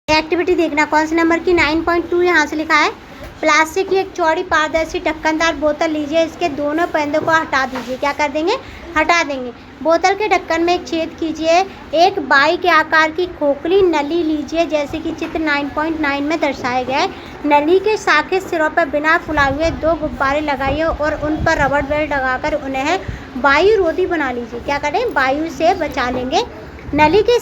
Activity देखना कौन से नंबर की 9.2 यहाँ से लिखा है। प्लास्टिक की एक चौड़ी पारदर्शी ढक्कनदार बोतल लीजिए, इसके दोनों पैंदों को हटा दीजिए। क्या कर देंगे? हटा देंगे। बोतल के ढक्कन में एक छेद कीजिए। एक बाई के आकार की खोखली नली लीजिए, जैसे कि चित्र 9.9 में दर्शाया गया है। नली के शाखे सिरों पर बिना फुलाए हुए 2 गुब्बारे लगाइए और उन पर रबड़ बैंड लगाकर उन्हें वायु रोधी बना लीजिए। क्या करें? वायु से बचा लेंगे। नली के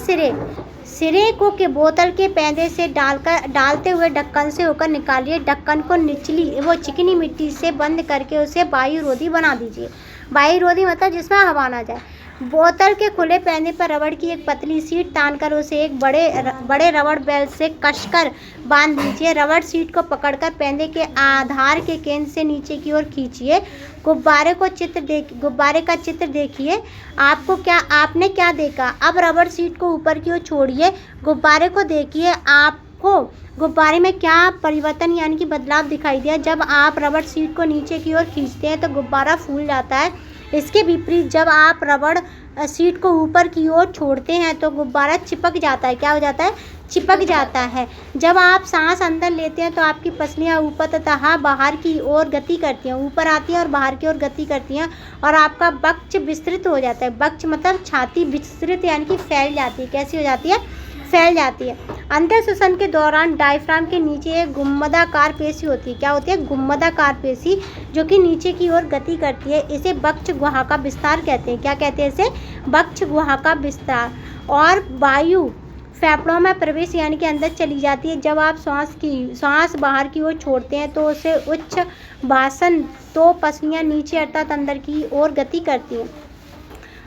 सिरे को के बोतल के पैंदे से डालते हुए ढक्कन से होकर निकालिए। ढक्कन को निचली चिकनी मिट्टी से बंद करके उसे वायु रोधी बना दीजिए। वायु रोधी मतलब जिसमें हवा ना जाए। बोतल के खुले पैंदे पर रबड़ की एक पतली सीट तानकर उसे एक बड़े रबड़ बेल्ट से कसकर बांध दीजिए। रबड़ सीट को पकड़कर पैंदे के आधार के केंद्र से नीचे की ओर खींचिए। गुब्बारे का चित्र देखिए। आपने क्या देखा? अब रबड़ सीट को ऊपर की ओर छोड़िए। गुब्बारे को देखिए। आपको गुब्बारे में क्या परिवर्तन यानी कि बदलाव दिखाई दिया? जब आप रबड़ सीट को नीचे की ओर खींचते हैं तो गुब्बारा फूल जाता है। इसके विपरीत जब आप रबड़ सीट को ऊपर की ओर छोड़ते हैं तो गुब्बारा चिपक जाता है। क्या हो जाता है? चिपक जाता है। जब आप सांस अंदर लेते हैं तो आपकी पसलियाँ ऊपर तथा बाहर की ओर गति करती हैं, ऊपर आती हैं और बाहर की ओर गति करती हैं और आपका वक्ष विस्तृत हो जाता है। वक्ष मतलब छाती विस्तृत यानी कि फैल जाती है। कैसी हो जाती है? फैल जाती है। अंतर श्वसन के दौरान डायफ्राम के नीचे एक गुम्बदाकार पेशी होती है। क्या होती है? गुम्बदाकार पेशी, जो कि नीचे की ओर गति करती है। इसे वक्ष गुहा का विस्तार कहते हैं। क्या कहते हैं इसे? वक्ष गुहा का विस्तार। और वायु फेफड़ों में प्रवेश यानी कि अंदर चली जाती है। जब आप सांस बाहर की ओर छोड़ते हैं तो उसे उच्च भाषण तो पसलियाँ नीचे अर्थात अंदर की ओर गति करती हैं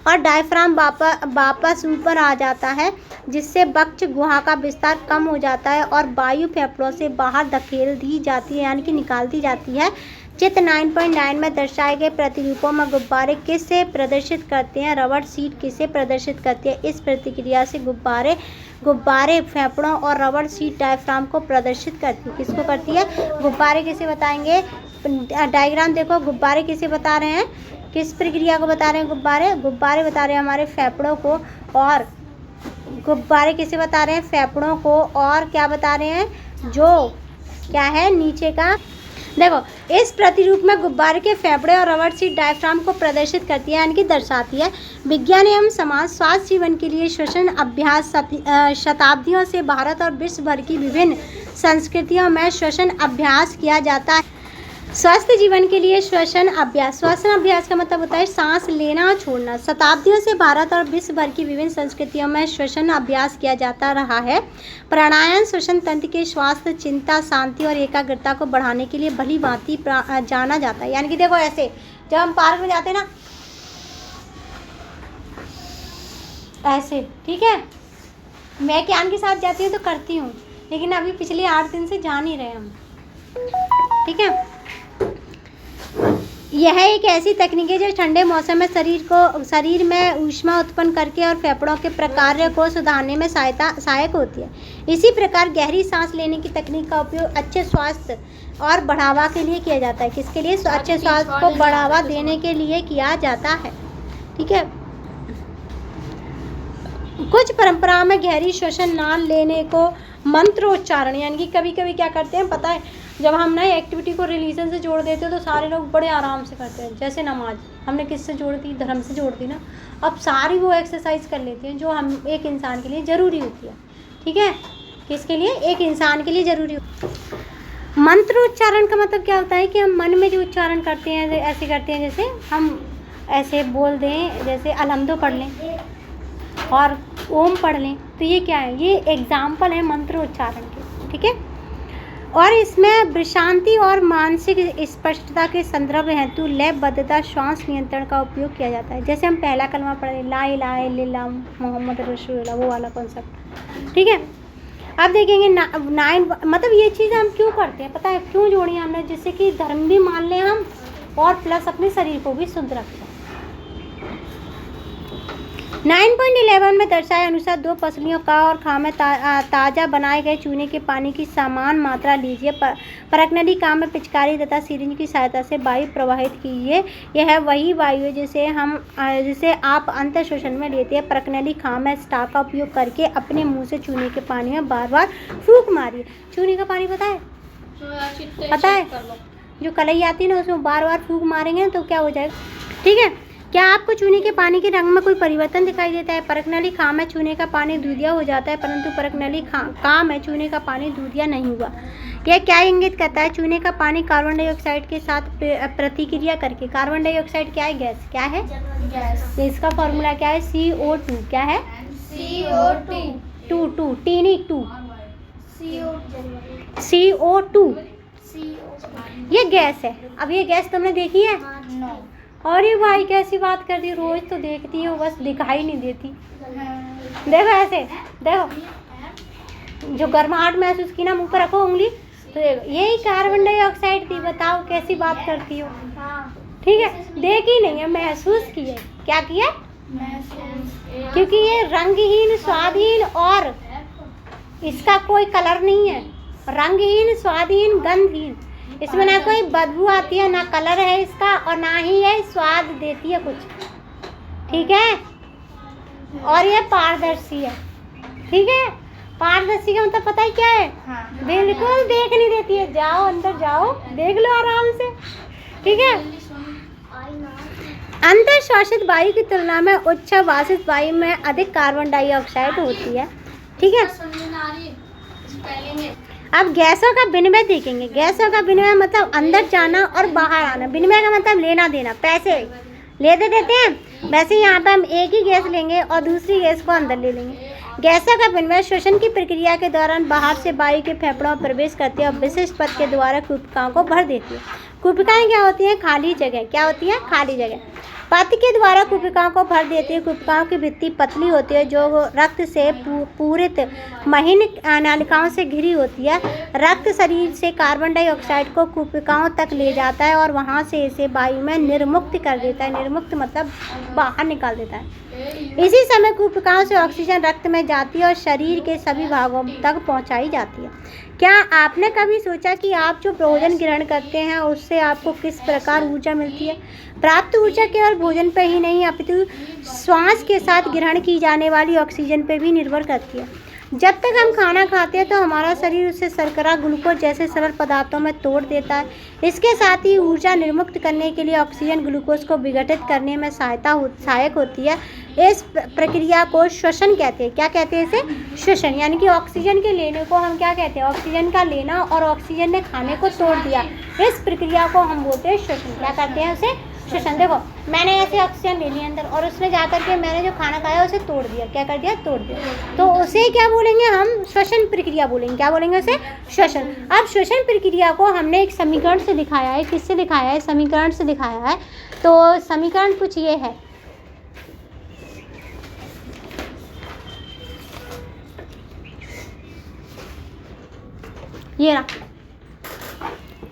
और डायफ्राम वापस ऊपर आ जाता है, जिससे वक्ष गुहा का विस्तार कम हो जाता है और वायु फेफड़ों से बाहर धकेल दी जाती है यानी कि निकाल दी जाती है। चित्र 9.9 में दर्शाए गए प्रतिरूपों में गुब्बारे किसे प्रदर्शित करते हैं? रबड़ सीट किसे प्रदर्शित करती है? इस प्रतिक्रिया से गुब्बारे फेफड़ों और रबड़ सीट डायफ्राम को प्रदर्शित करती है। किसको करती है? गुब्बारे किसे बताएंगे? डायग्राम देखो। गुब्बारे किसे बता रहे हैं? किस प्रक्रिया को बता रहे हैं? गुब्बारे बता रहे हैं हमारे फेफड़ों को। और गुब्बारे किसे बता रहे हैं? फेफड़ों को। और क्या बता रहे हैं? जो क्या है नीचे का देखो। इस प्रतिरूप में गुब्बारे के फेफड़े और रबड़ सीट डायफ्राम को प्रदर्शित करती है यानी कि दर्शाती है। विज्ञान एवं समाज स्वास्थ्य जीवन के लिए श्वसन अभ्यास शताब्दियों से भारत और विश्व भर की विभिन्न संस्कृतियों में श्वसन अभ्यास किया जाता है। स्वस्थ जीवन के लिए श्वसन अभ्यास का मतलब होता है सांस लेना और छोड़ना। शताब्दियों से भारत और विश्व भर की विभिन्न संस्कृतियों में श्वसन अभ्यास किया जाता रहा है। प्राणायाम श्वसन तंत्र के स्वास्थ्य, चिंता, शांति और एकाग्रता को बढ़ाने के लिए भली भांति जाना जाता है। यानी कि देखो ऐसे जब हम पार्क में जाते हैं ना, ऐसे, ठीक है। मैं ज्ञान के साथ जाती हूँ तो करती हूँ, लेकिन अभी पिछले 8 दिन से जा नहीं रहे हम, ठीक है। यह एक ऐसी तकनीक है जो ठंडे मौसम में शरीर में ऊष्मा उत्पन्न करके और फेफड़ों के प्रकार को सुधारने में सहायक होती है। इसी प्रकार गहरी सांस लेने की तकनीक का उपयोग अच्छे स्वास्थ्य और बढ़ावा के लिए किया जाता है। किसके लिए? अच्छे स्वास्थ्य को बढ़ावा देने के लिए किया जाता है, ठीक है। कुछ परंपराओं में गहरी श्वसन ना लेने को मंत्रोच्चारण यानी कि कभी कभी क्या करते हैं पता है, जब हम नए एक्टिविटी को रिलीजन से जोड़ देते हैं तो सारे लोग बड़े आराम से करते हैं। जैसे नमाज हमने किससे जोड़ दी? धर्म से जोड़ दी ना। अब सारी वो एक्सरसाइज कर लेते हैं जो हम एक इंसान के लिए ज़रूरी होती है, ठीक है। किसके लिए? एक इंसान के लिए ज़रूरी होती है। मंत्र उच्चारण का मतलब क्या होता है कि हम मन में जो उच्चारण करते हैं ऐसे करते हैं, जैसे हम ऐसे बोल दें, जैसे अलहम्दो पढ़ लें और ओम पढ़ लें, तो ये क्या है? ये एग्जाम्पल है मंत्र उच्चारण के, ठीक है। और इसमें विश्रांति और मानसिक स्पष्टता के संदर्भ हेतु लयबद्धता श्वास नियंत्रण का उपयोग किया जाता है। जैसे हम पहला कलमा पढ़े ला इलाहा इल्लल्लाह मोहम्मद रसूलुल्लाह, वो वाला कॉन्सेप्ट, ठीक है। अब देखेंगे 9 मतलब ये चीज़ हम क्यों करते हैं पता है? क्यों जोड़ी हमने? जिससे कि धर्म भी मान लें हम और प्लस अपने शरीर को भी शुद्ध रखें। 9.11 में दर्शाए अनुसार दो पसलियों का और खामे ताज़ा बनाए गए चूने के पानी की समान मात्रा लीजिए। परखनली काम में पिचकारी तथा सिरिंज की सहायता से वायु प्रवाहित कीजिए। यह वही वायु है जिसे आप अंतर शोषण में लेते हैं। परखनली खाम में स्टाक का उपयोग करके अपने मुंह से चूने के पानी में बार बार फूंक मारिए। चूने का पानी पता है? पता है? जो कलई आती है ना, उसमें बार बार फूंक मारेंगे तो क्या हो जाएगा? ठीक है। क्या आपको चूने के पानी के रंग में कोई परिवर्तन दिखाई देता है? परखनली खाम में चूने का पानी दूधिया हो जाता है, परंतु परखनली काम में चूने का पानी दूधिया नहीं हुआ। यह क्या इंगित करता है? चूने का पानी कार्बन डाइऑक्साइड के साथ प्रतिक्रिया करके, कार्बन डाइऑक्साइड क्या है? गैस। क्या है? गैस। इसका फॉर्मूला क्या है? CO2। क्या है? CO2 tiny 2 CO2। ये गैस है। अब ये गैस तुमने देखी है? अरे भाई कैसी बात कर दी, रोज तो देखती हो, बस दिखाई नहीं देती। देखो ऐसे, देखो जो गर्माहट महसूस की ना, मुंह पर रखो उंगली, तो यही कार्बन डाइऑक्साइड थी। बताओ कैसी बात करती हो। ठीक है, देखी नहीं है, महसूस की है। क्या किया? क्योंकि ये रंगहीन, स्वादहीन और इसका कोई कलर नहीं है। रंगहीन, स्वादहीन, गंधहीन, इसमें ना कोई बदबू आती है, ना कलर है इसका, और ना ही ये स्वाद देती है कुछ। ठीक है। और ये पारदर्शी है। ठीक है। पारदर्शी का मतलब पता है क्या है? बिल्कुल देख नहीं देती है। जाओ अंदर जाओ, देख लो आराम से। ठीक है। अंतर श्वासित वायु की तुलना में उच्छ्वासित वायु में अधिक कार्बन डाइऑक्साइड होती है। ठीक है। अब गैसों का विनिमय देखेंगे। गैसों का विनिमय मतलब अंदर जाना और बाहर आना। विनिमय का मतलब लेना देना, पैसे लेते देते हैं। वैसे यहाँ पे हम एक ही गैस लेंगे और दूसरी गैस को अंदर ले लेंगे। गैसों का विनिमय श्वसन की प्रक्रिया के दौरान बाहर से वायु के फेफड़ों में प्रवेश करती है और विशिष्ट पथ के द्वारा कुपिकाओं को भर देती है। कुपिकाएं क्या होती हैं? खाली जगह। क्या होती है? खाली जगह। पथ के द्वारा कुपिकाओं को भर देती है। कुपिकाओं की भित्ति पतली होती है जो रक्त से पूरित महीन नालिकाओं से घिरी होती है। रक्त शरीर से कार्बन डाइऑक्साइड को कुपिकाओं तक ले जाता है और वहां से इसे वायु में निर्मुक्त कर देता है। निर्मुक्त मतलब बाहर निकाल देता है। इसी समय कुपिकाओं से ऑक्सीजन रक्त में जाती है और शरीर के सभी भागों तक पहुंचाई जाती है। क्या आपने कभी सोचा कि आप जो भोजन ग्रहण करते हैं उससे आपको किस प्रकार ऊर्जा मिलती है? प्राप्त ऊर्जा केवल भोजन पर ही नहीं अपितु श्वास के साथ ग्रहण की जाने वाली ऑक्सीजन पर भी निर्भर करती है। जब तक हम खाना खाते हैं तो हमारा शरीर उसे शर्करा, ग्लूकोज जैसे सरल पदार्थों में तोड़ देता है। इसके साथ ही ऊर्जा निर्मुक्त करने के लिए ऑक्सीजन ग्लूकोज को विघटित करने में सहायक होती है। इस प्रक्रिया को श्वसन कहते हैं। क्या कहते हैं इसे? श्वसन। यानी कि ऑक्सीजन के लेने को हम क्या कहते हैं? ऑक्सीजन का लेना, और ऑक्सीजन ने खाने को तोड़ दिया, इस प्रक्रिया को हम बोलते हैं श्वसन। क्या करते हैं उसे? श्वसन। देखो मैंने ऐसे ऑक्सीजन ले लिया अंदर और उसने जाकर के मैंने जो खाना खाया उसे तोड़ दिया। क्या कर दिया? तोड़ दिया। तो उसे क्या बोलेंगे हम? श्वसन प्रक्रिया बोलेंगे। क्या बोलेंगे उसे? श्वसन। अब श्वसन प्रक्रिया को हमने एक समीकरण से दिखाया है। किससे दिखाया है? समीकरण से दिखाया है। तो समीकरण कुछ ये है। ये रहा।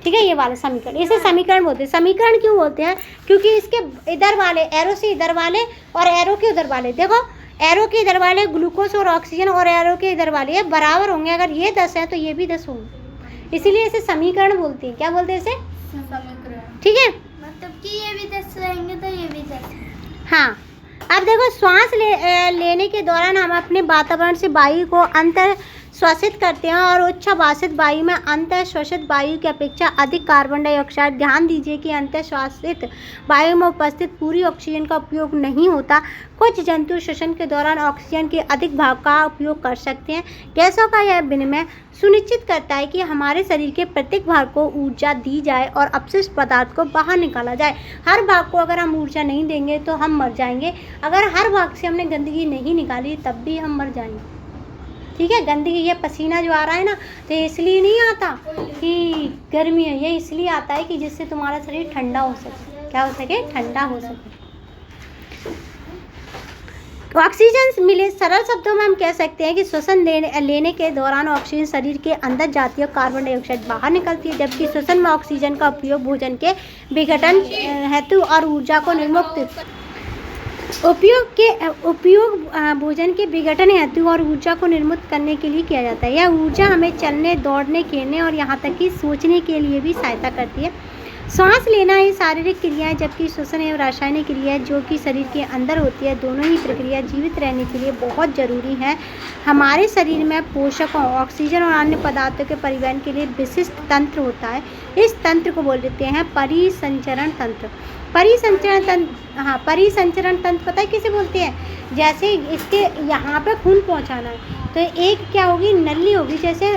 ठीक है, ये वाला समीकरण, इसे समीकरण बोलते हैं। समीकरण क्यों बोलते हैं? क्योंकि इसके इधर वाले एरो से इधर वाले और एरो के उधर वाले, देखो एरो के इधर वाले ग्लूकोज और ऑक्सीजन और एरो के इधर वाले ये बराबर होंगे। अगर ये 10 है तो ये भी 10 होंगे, इसीलिए इसे समीकरण बोलते हैं। क्या बोलते हैं इसे? समीकरण। ठीक है, मतलब कि ये भी 10 रहेंगे तो ये भी 10। हाँ। अब देखो श्वास लेने के दौरान हम अपने वातावरण से वायु को अंतर श्वसित करते हैं और उच्छ्वासित वायु में अंतर श्वसित वायु की अपेक्षा अधिक कार्बन डाइऑक्साइड। ध्यान दीजिए कि अंतर श्वसित वायु में उपस्थित पूरी ऑक्सीजन का उपयोग नहीं होता। कुछ जंतु श्वसन के दौरान ऑक्सीजन के अधिक भाग का उपयोग कर सकते हैं। गैसों का यह विनिमय सुनिश्चित करता है कि हमारे शरीर के प्रत्येक भाग को ऊर्जा दी जाए और अपशिष्ट पदार्थ को बाहर निकाला जाए। हर भाग को अगर हम ऊर्जा नहीं देंगे तो हम मर जाएंगे। अगर हर भाग से हमने गंदगी नहीं निकाली तब भी हम मर जाएंगे। ठीक है, गंदगी, ये पसीना जो आ रहा है ना, तो इसलिए नहीं आता कि गर्मी है, ये इसलिए आता है कि जिससे तुम्हारा शरीर ठंडा हो सके। क्या हो सके? ठंडा हो सके। ऑक्सीजन मिले, सरल शब्दों में हम कह सकते हैं कि श्वसन लेने के दौरान ऑक्सीजन शरीर के अंदर जाती है और कार्बन डाइऑक्साइड बाहर निकलती है, जबकि श्वसन में ऑक्सीजन का उपयोग भोजन के विघटन हेतु और ऊर्जा को निर्मुक्त उपयोग भोजन के विघटन हेतु और ऊर्जा को निर्मित करने के लिए किया जाता है। यह ऊर्जा हमें चलने, दौड़ने, खेलने और यहाँ तक कि सोचने के लिए भी सहायता करती है। सांस लेना ये शारीरिक क्रिया है, जबकि श्वसन एवं रासायनिक क्रिया है जो कि शरीर के अंदर होती है। दोनों ही प्रक्रिया जीवित रहने के लिए बहुत जरूरी है। हमारे शरीर में पोषकों, ऑक्सीजन और अन्य पदार्थों के परिवहन के लिए विशिष्ट तंत्र होता है। इस तंत्र को बोल देते हैं परिसंचरण तंत्र। परिसंचरण तंत्र पता है किसे बोलते हैं? जैसे इसके यहाँ पे खून पहुँचाना है तो एक क्या होगी, नली होगी, जैसे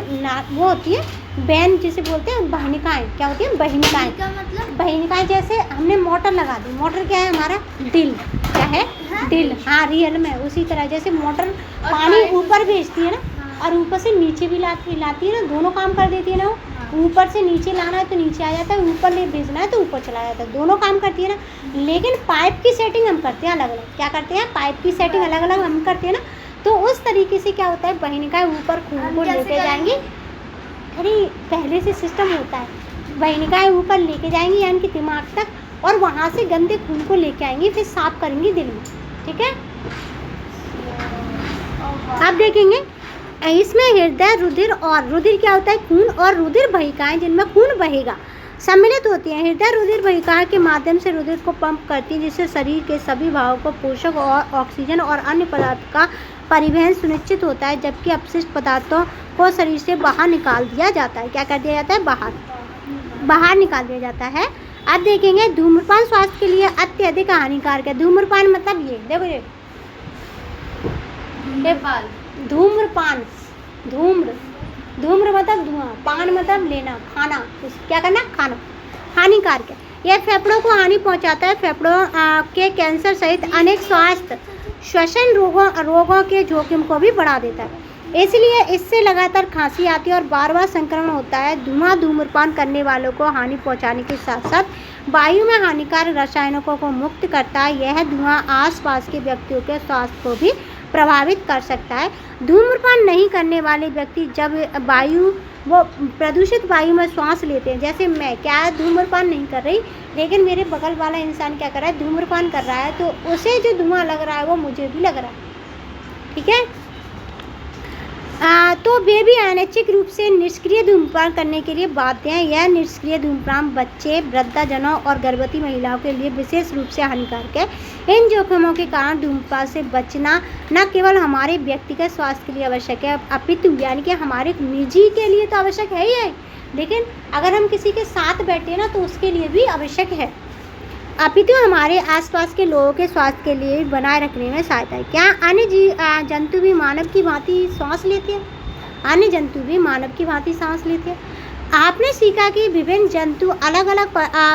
वो होती है बैन जिसे बोलते हैं वाहिनिकाएँ। क्या होती है? वाहिनिकाएँ। मतलब वाहिनिकाएँ जैसे हमने मोटर लगा दी, मोटर क्या है हमारा? दिल। क्या है? दिल। हाँ, रियल में उसी तरह जैसे मोटर पानी ऊपर भेजती है ना, और ऊपर से नीचे भी लाती है ना, दोनों काम कर देती है ना। वो ऊपर से नीचे लाना है तो नीचे आ जाता है, ऊपर ले भेजना है तो ऊपर चला जाता है, दोनों काम करती है ना। लेकिन पाइप की सेटिंग हम करते हैं अलग अलग। क्या करते हैं? पाइप की सेटिंग अलग अलग हम करते हैं ना। तो उस तरीके से क्या होता है, वाहिनिकाएँ ऊपर खून को लेके जाएंगी। अरे पहले से सिस्टम होता है, वाहिनिकाएँ ऊपर लेके जाएंगी यानी कि दिमाग तक, और वहाँ से गंदे खून को लेके आएंगी, फिर साफ करेंगी दिल में। ठीक है, अब देखेंगे इसमें हृदय, रुधिर क्या होता है? खून और रुधिर वाहिकाएँ जिनमें खून बहेगा सम्मिलित होती हैं। हृदय रुधिर वाहिकाएँ के माध्यम से रुधिर को पंप करती है, जिससे शरीर के सभी भागों को पोषक और ऑक्सीजन और अन्य पदार्थ का परिवहन सुनिश्चित होता है, जबकि अपशिष्ट पदार्थों को शरीर से बाहर निकाल दिया जाता है। क्या कर दिया जाता है? बाहर निकाल दिया जाता है। अब देखेंगे धूम्रपान स्वास्थ्य के लिए अत्यधिक हानिकारक है। धूम्रपान मतलब ये देखो, ये धूम्रपान, धूम्र मतलब धुआं, पान मतलब लेना, खाना, क्या करना? खाना। हानिकारक है, यह फेफड़ों को हानि पहुंचाता है। फेफड़ों के कैंसर सहित अनेक श्वसन रोगों के जोखिम को भी बढ़ा देता है। इसलिए इससे लगातार खांसी आती है और बार बार संक्रमण होता है। धुआं धूम्रपान करने वालों को हानि पहुंचाने के साथ साथ वायु में हानिकारक रसायनों को मुक्त करता है। यह धुआं आसपास के व्यक्तियों के स्वास्थ्य को भी प्रभावित कर सकता है। धूम्रपान नहीं करने वाले व्यक्ति जब वो प्रदूषित वायु में श्वास लेते हैं, जैसे मैं क्या धूम्रपान नहीं कर रही, लेकिन मेरे बगल वाला इंसान क्या कर रहा है? धूम्रपान कर रहा है, तो उसे जो धुआं लग रहा है वो मुझे भी लग रहा है। ठीक है, तो वे भी अनैच्छिक रूप से निष्क्रिय धूम्रपान करने के लिए बाध्य हैं। यह निष्क्रिय धूम्रपान बच्चे, वृद्धाजनों और गर्भवती महिलाओं के लिए विशेष रूप से हानिकारक है। इन जोखिमों के कारण धूम्रपान से बचना न केवल हमारे व्यक्तिगत स्वास्थ्य के लिए आवश्यक है, अपितु यानी कि हमारे निजी के लिए तो आवश्यक है ही है, लेकिन अगर हम किसी के साथ बैठे ना तो उसके लिए भी आवश्यक है, अपितु हमारे आसपास के लोगों के स्वास्थ्य के लिए बनाए रखने में सहायता है। क्या अन्य जंतु भी मानव की भांति सांस लेते हैं? अन्य जंतु भी मानव की भांति सांस लेते हैं। आपने सीखा कि विभिन्न जंतु अलग अलग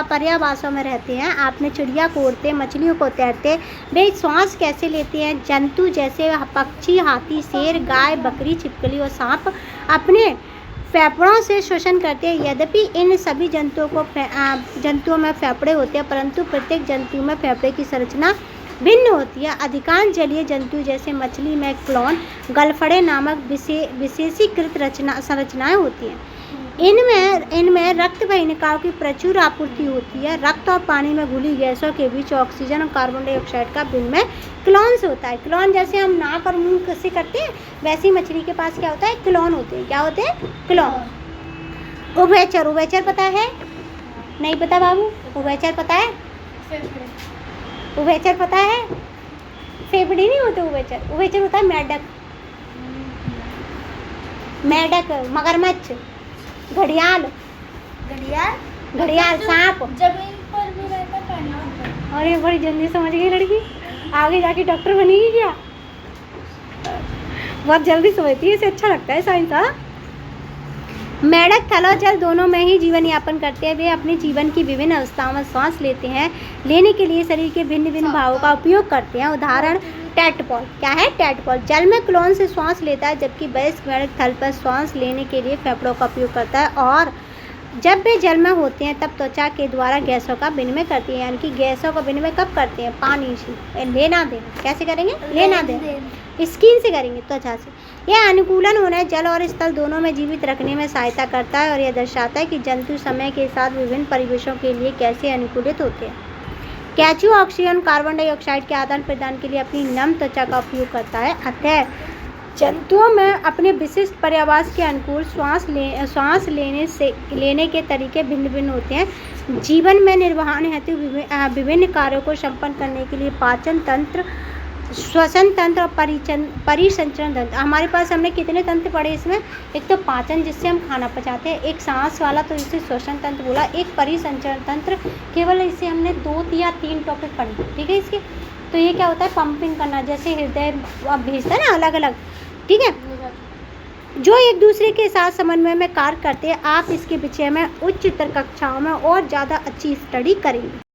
पर्यावासों में रहते हैं। आपने चिड़िया को उड़ते, मछलियों को तैरते, वे श्वास कैसे लेते हैं? जंतु जैसे पक्षी, हाथी, शेर, गाय, बकरी, छिपकली और सांप अपने फेफड़ों से श्वसन करते हैं। यद्यपि इन सभी जंतुओं में फेफड़े होते हैं, परंतु प्रत्येक जंतु में फेफड़े की संरचना भिन्न होती है। अधिकांश जलीय जंतु जैसे मछली में क्लोन, गलफड़े नामक विशेषीकृत संरचनाएं होती हैं। इनमें रक्त वाहिनिकाओं की प्रचुर आपूर्ति होती है। रक्त और पानी में घुली गैसों के बीच ऑक्सीजन और कार्बन डाइऑक्साइड का विनिमय क्लोन से होता है। क्लोन जैसे हम नाक और मुंह से करते हैं, वैसी मछली के पास क्या होता है? क्लोन होते हैं। क्या होते हैं? क्लोन। उभयचर, उभयचर पता है? नहीं पता बाबू? उभयचर पता है? उभयचर पता है? फेफड़े नहीं होते उभयचर, उभयचर होता है मेंढक, मगरमच्छ, घड़ियाल, सांप। जमीन पर भी रहता, पानी पर। अरे बड़ी जल्दी समझ गई लड़की, आगे जाके डॉक्टर बनेगी क्या? बहुत जल्दी समझती है, इसे अच्छा लगता है साइंस। मेंढक थल और जल दोनों में ही जीवन यापन करते हैं। वे अपने जीवन की विभिन्न अवस्थाओं में सांस लेते हैं। लेने के लिए शरीर के भिन्न भिन्न भागों का उपयोग करते हैं। उदाहरण टैडपोल। क्या है? टैडपोल जल में क्लोन से श्वास लेता है, जबकि वयस्क मेंढक थल पर श्वास लेने के लिए फेफड़ों का उपयोग करता है। और जब वे जल में होते हैं तब त्वचा के द्वारा गैसों का विनिमय करती है। यानी कि गैसों का विनिमय कब करते हैं? पानी से, लेना देना। कैसे करेंगे? लेना देना, स्किन से करेंगे, त्वचा से। यह अनुकूलन उन्हें जल और स्थल दोनों में जीवित रखने में सहायता करता है और यह दर्शाता है कि जंतु समय के साथ विभिन्न परिवेशों के लिए कैसे अनुकूलित होते हैं। केंचुआ ऑक्सीजन कार्बन डाइऑक्साइड के आदान प्रदान के लिए अपनी नम त्वचा का उपयोग करता है। अतः जंतुओं में अपने विशिष्ट पर्यावास के अनुकूल श्वास लेने के तरीके भिन्न भिन्न होते हैं। जीवन में निर्वहन हेतु विभिन्न कार्यों को संपन्न करने के लिए पाचन तंत्र, श्वसन तंत्र और परिसंचरण तंत्र। हमारे पास हमने कितने तंत्र पढ़े इसमें? एक तो पाचन जिससे हम खाना पचाते हैं, एक सांस वाला तो इसे श्वसन तंत्र बोला, एक परिसंचरण तंत्र, केवल इसे हमने 2 या 3 टॉपिक पढ़े, ठीक है। इसके तो ये क्या होता है? पंपिंग करना, जैसे हृदय अब भेजता है ना अलग अलग, ठीक है, जो एक दूसरे के साथ समन्वय में कार्य करते हैं। आप इसके विषय में उच्चतर कक्षाओं में और ज़्यादा अच्छी स्टडी करेंगे।